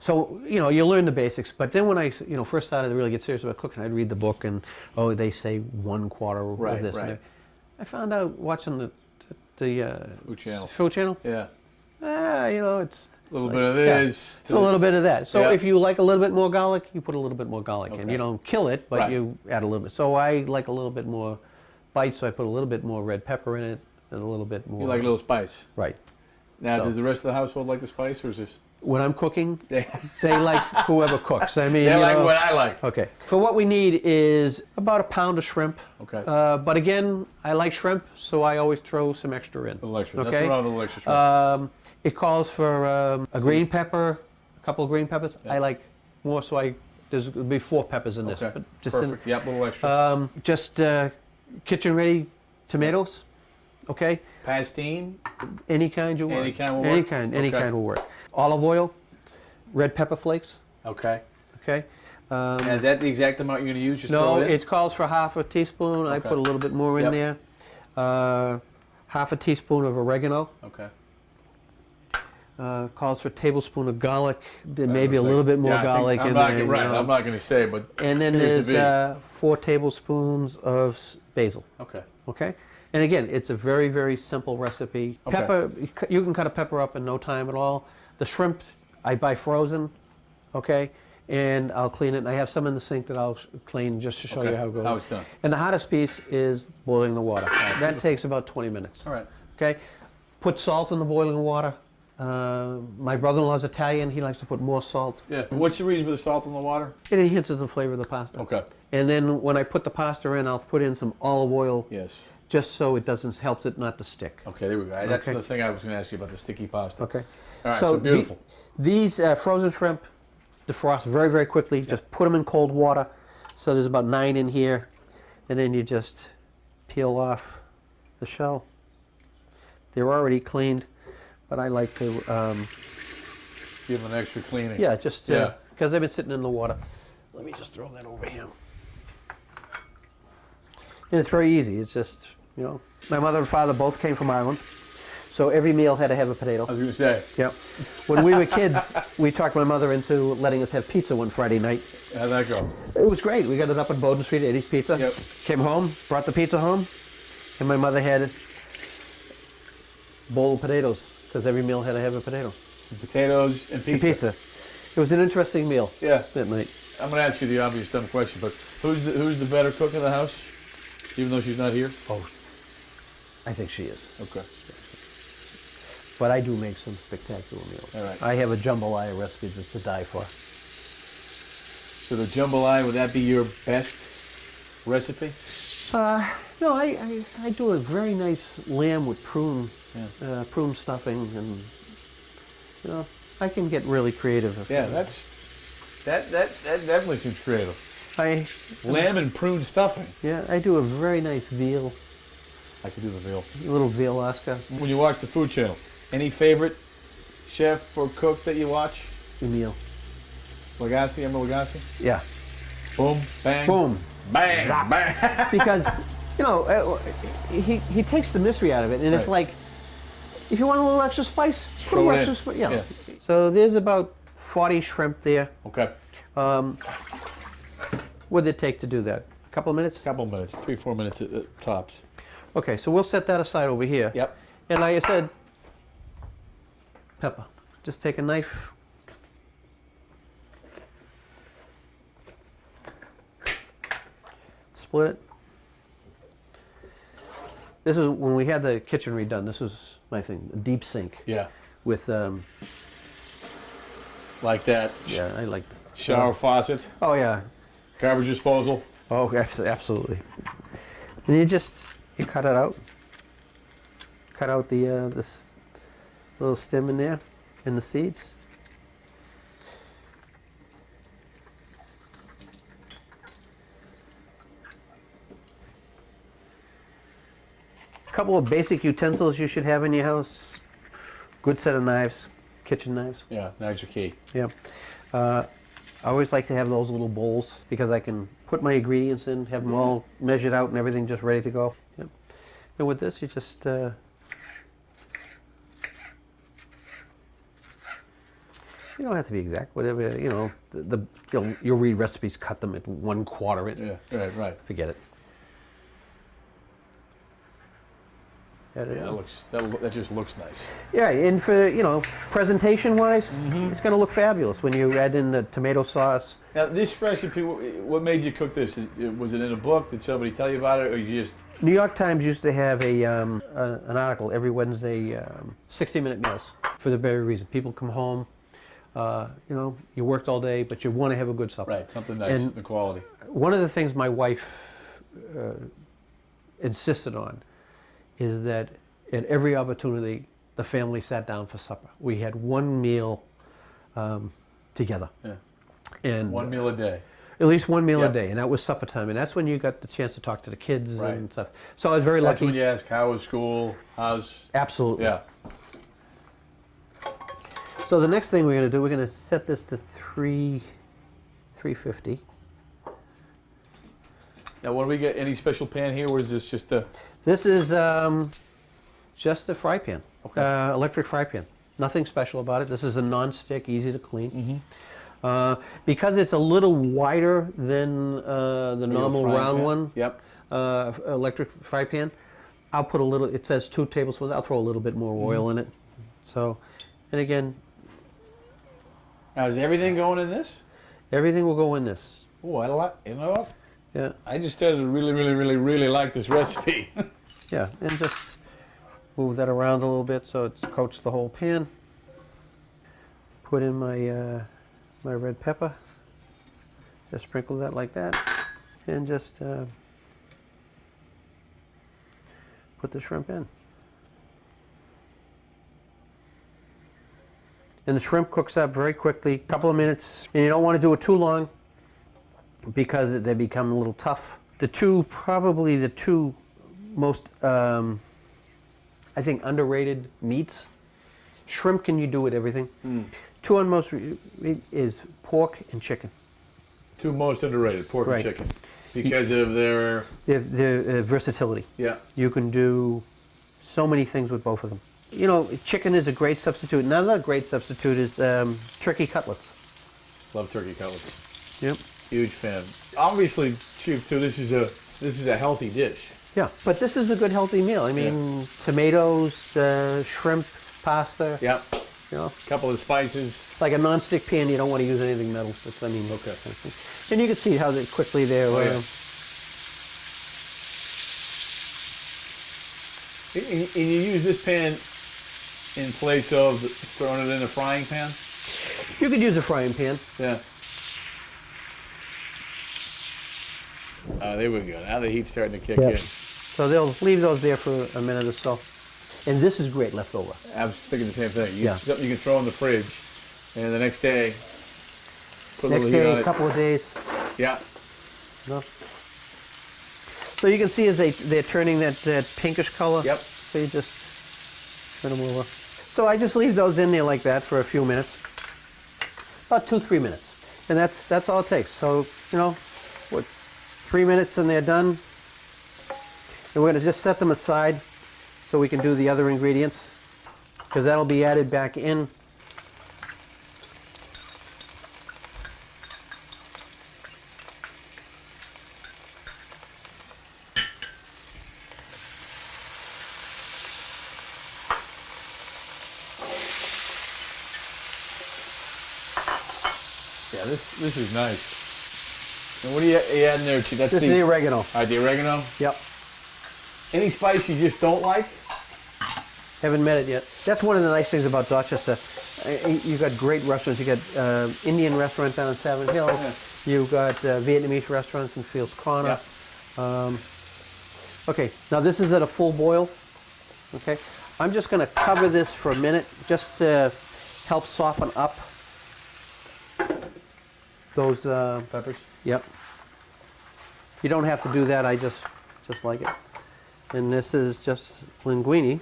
So, you learn the basics, but then when I, first started to really get serious about cooking, I'd read the book and, they say 1/4 of this. Right. And I found out watching the Food Channel. Channel. Yeah. It's A little bit of this. a little bit of that. So Yeah. if you like a little bit more garlic, you put a little bit more garlic in. Okay. You don't kill it, but Right. you add a little bit. So I like a little bit more bite, so I put a little bit more red pepper in it and a little bit more. You like a little spice. Right. Now, So- does the rest of the household like the spice, or is this? When I'm cooking, They, they like whoever cooks. I mean, they like what I like. Okay. For what we need is about 1 pound of shrimp. Okay. But again, I like shrimp, so I always throw some extra in. A little extra. Okay. That's around a little extra shrimp. It calls for a green pepper, a couple of green peppers. Yeah. I like more, so there's going to be 4 peppers in this. Okay. But just Perfect. Yep, a little extra. just kitchen ready tomatoes. Okay. Pastine. Any kind you want. Any kind will Any work? kind. Any Okay. kind will work. Olive oil, red pepper flakes. Okay. Okay. And is that the exact amount you're going to use? Just No, throw it in? it calls for half a teaspoon. I Okay. put a little bit more in Yep. there. Half a teaspoon of oregano. Okay. Calls for a tablespoon of garlic. There may be a Looks little like- bit more yeah, I think garlic I'm in not there. gonna- Right. I'm not going to say, but. And then appears to there's 4 tablespoons of basil. Okay. Okay. And again, it's a very, very simple recipe. Okay. Pepper, you can cut a pepper up in no time at all. The shrimp, I buy frozen. Okay. And I'll clean it. And I have some in the sink that I'll clean just to show Okay. you how it goes. How it's done. And the hardest piece is boiling the water. That takes about 20 minutes. All right. Okay, put salt in the boiling water. My brother-in-law's Italian. He likes to put more salt. Yeah. What's the reason for the salt in the water? It enhances the flavor of the pasta. Okay. And then when I put the pasta in, I'll put in some olive oil, Yes. just so it helps it not to stick. Okay, there we go. That's Okay. the thing I was going to ask you about, the sticky pasta. Okay. All right, so beautiful. These frozen shrimp defrost very, very quickly. Just put them in cold water. So there's about 9 in here, and then you just peel off the shell. They're already cleaned, but I like to, Give them an extra cleaning. yeah, just Yeah. because they've been sitting in the water. Let me just throw that over here. And it's very easy. It's just, my mother and father both came from Ireland, so every meal had to have a potato. I was going to say, Yep. When we were kids, we talked my mother into letting us have pizza one Friday night. how'd that go? It was great. We got it up on Bowden Street, Eddie's Pizza. Yep. Came home, brought the pizza home, and my mother had a bowl of potatoes, because every meal had to have a potato. Potatoes and pizza. Pizza. It was an interesting meal Yeah. that night. I'm going to ask you the obvious dumb question, but who's the better cook in the house, even though she's not here? Oh, I think she is. Okay. But I do make some spectacular meals. All right. I have a jambalaya recipe that's to die for. So the jambalaya, would that be your best recipe? No, I do a very nice lamb with prune stuffing, and I can get really creative. Yeah, that definitely seems creative. Lamb and prune stuffing. I do a very nice veal, I could do the veal. a little veal Oscar. When you watch the Food Channel, any favorite chef or cook that you watch? Meal. Lagasse, Emma Lagasse? Yeah. Boom, bang. Boom. Bang, bang. Because, he takes the mystery out of it, and it's Right. like, if you want a little extra spice, put a Throw little it in. extra spice. Yeah. Yeah. So there's about 40 shrimp there. Okay. What did it take to do that? A couple of minutes? Couple minutes, 3-4 minutes tops. Okay, so we'll set that aside over here. Yep. And like I said, pepper. Just take a knife. Split it. This is when we had the kitchen redone. This was my thing, a deep sink Yeah. with, Like that. yeah, I like. Shower faucet, Oh yeah. garbage disposal. Oh, absolutely. And you cut it out. Cut out this little stem in there and the seeds. A couple of basic utensils you should have in your house. Good set of knives, kitchen knives. Yeah, knives are key. Yeah. I always like to have those little bowls because I can put my ingredients in, have them all measured out and everything just ready to go. Yep. And with this, you just You don't have to be exact. Whatever, you'll read recipes, cut them at 1/4 inch. Yeah, right. Forget it. That just looks nice. Yeah, and for, presentation-wise, it's going to look fabulous when you add in the tomato sauce. Now, this recipe, what made you cook this? Was it in a book? Did somebody tell you about it, or you just... New York Times used to have an article every Wednesday, 60-minute meals, for the very reason. People come home, you worked all day, but you want to have a good supper. Right, something nice, And the quality. one of the things my wife insisted on is that at every opportunity, the family sat down for supper. We had one meal together. Yeah. And one meal a day. At least one meal Yep. a day, and that was supper time. And that's when you got the chance to talk to the kids Right. and stuff. So I was very That's lucky. when you ask, how was school? How's... Absolutely. Yeah. So the next thing we're going to do, we're going to set this to 350. Now, what do we get? Any special pan here, or is this just a... This is just a fry pan, Okay. electric fry pan. Nothing special about it. This is a non-stick, easy to clean. Because it's a little wider than the normal frying round pan? one, Yep. electric fry pan, I'll put a little, it says 2 tablespoons, I'll throw a little bit more oil in it. So, and again, Now, is everything going in this? everything will go in this. Oh, I like... You know what? Yeah, I just started to really like this recipe. yeah, and just move that around a little bit so it's coats the whole pan. Put in my my red pepper. Just sprinkle that like that, and just put the shrimp in. And the shrimp cooks up very quickly, a couple of minutes, and you don't want to do it too long because they become a little tough. Probably the two most, I think, underrated meats. Shrimp can you do with everything. Two on most is pork and chicken. Two most underrated, pork Right. and chicken. Because of their... The versatility. Yeah. You can do so many things with both of them. Chicken is a great substitute. Another great substitute is turkey cutlets. Love turkey cutlets. Yep. Huge fan. Obviously, Chief, too, this is a healthy dish. Yeah, but this is a good healthy meal. I mean, tomatoes, shrimp, pasta. Yep. A Couple of spices. like a non-stick pan, you don't want to use anything metal. Okay. And you can see how quickly they're. Oh, yeah. And you use this pan in place of throwing it in a frying pan? You could use a frying pan. Yeah. There we go. Now the heat's starting to kick in. So they'll leave those there for a minute or so. And this is great leftover. I was thinking the same thing. Yeah. Something you can throw in the fridge, and the next day, put a Next little heat on day, a it. couple of days. Yeah. No. So you can see as they're turning that pinkish color. Yep. So you just turn them over. So I just leave those in there like that for a few minutes. About 2-3 minutes. And that's all it takes. So, 3 minutes and they're done. And we're going to just set them aside so we can do the other ingredients, because that'll be added back in. Yeah, this is nice. And what are you adding there? That's This is the oregano. All right, the oregano. Yep. Any spice you just don't like? Haven't met it yet. That's one of the nice things about Dorchester. You've got great restaurants. You've got Indian restaurant down in Savin Hill. Yeah. You've got Vietnamese restaurants in Fields Corner. Yeah. Okay, now this is at a full boil. Okay, I'm just going to cover this for a minute just to help soften up those Peppers. Yep. You don't have to do that. I just like it. And this is just linguine.